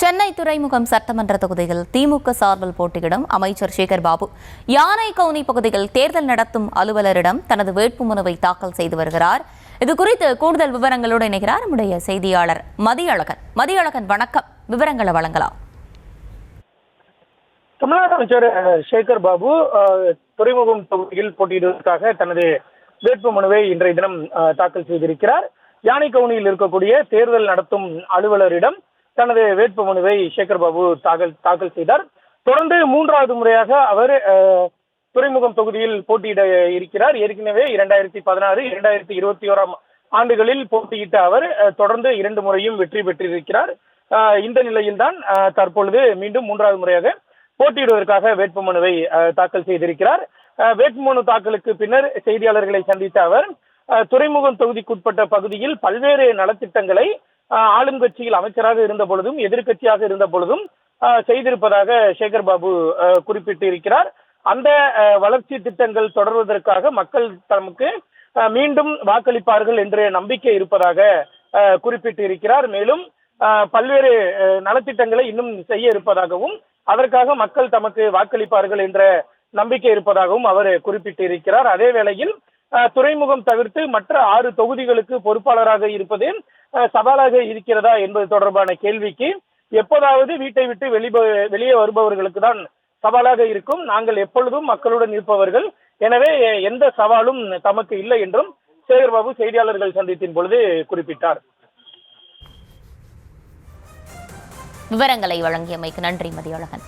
சென்னை துறைமுகம் சட்டமன்ற தொகுதியில் திமுக சார்பில் போட்டியிடும் அமைச்சர் சேகர் பாபு யானைக்கவுனி பகுதியில் தேர்தல் நடத்தும் அலுவலரிடம் தனது வேட்புமனுவை தாக்கல் செய்து வருகிறார். இதுகுறித்து கூடுதல் விவரங்களோடு இணைகிறார் நம்முடைய செய்தியாளர் மதியழகன். வணக்கம், விவரங்களை வழங்கலாம். தமிழ்நாடு அமைச்சர் சேகர் பாபு துறைமுகம் தொகுதியில் போட்டியிடுவதற்காக தனது வேட்புமனுவை இன்றைய தினம் தாக்கல் செய்திருக்கிறார். யானைக்கவுனியில் இருக்கக்கூடிய தேர்தல் நடத்தும் அலுவலரிடம் தனது வேட்புமனுவை சேகர் பாபு தாக்கல் செய்தார். தொடர்ந்து மூன்றாவது முறையாக அவர் துறைமுகம் தொகுதியில் போட்டியிட இருக்கிறார். ஏற்கனவே 2016, 2021 ஆண்டுகளில் போட்டியிட்ட அவர் தொடர்ந்து 2 முறையும் வெற்றி பெற்றிருக்கிறார். இந்த நிலையில்தான் தற்பொழுது மீண்டும் மூன்றாவது முறையாக போட்டியிடுவதற்காக வேட்புமனுவை தாக்கல் செய்திருக்கிறார். வேட்புமனு தாக்கலுக்கு பின்னர் செய்தியாளர்களை சந்தித்த அவர் துறைமுகம் தொகுதிக்குட்பட்ட பகுதியில் பல்வேறு நலத்திட்டங்களை ஆளும் கட்சியில் அமைச்சராக இருந்த பொழுதும் எதிர்கட்சியாக இருந்த பொழுதும் செய்திருப்பதாக சேகர் பாபு குறிப்பிட்டு இருக்கிறார். அந்த வளர்ச்சி திட்டங்கள் தொடர்வதற்காக மக்கள் தமக்கு மீண்டும் வாக்களிப்பார்கள் என்ற நம்பிக்கை இருப்பதாக குறிப்பிட்டு இருக்கிறார். மேலும் பல்வேறு நலத்திட்டங்களை இன்னும் செய்ய இருப்பதாகவும் அதற்காக மக்கள் தமக்கு வாக்களிப்பார்கள் என்ற நம்பிக்கை இருப்பதாகவும் அவர் குறிப்பிட்டு இருக்கிறார். அதே வேளையில் துறைமுகம் தவிர்த்து மற்ற 6 தொகுதிகளுக்கு பொறுப்பாளராக இருப்பது சவாலாக இருக்கிறதா என்பது தொடர்பான கேள்விக்கு எப்போதாவது வீட்டை விட்டு வெளியே வருபவர்களுக்கு தான் சவாலாக இருக்கும், நாங்கள் எப்பொழுதும் மக்களுடன் இருப்பவர்கள், எனவே எந்த சவாலும் தமக்கு இல்லை என்றும் சேகர் பாபு செய்தியாளர்கள் சந்திப்பின் பொழுது குறிப்பிட்டார். விவரங்களை வழங்கியமைக்கு நன்றி மதியழகன்.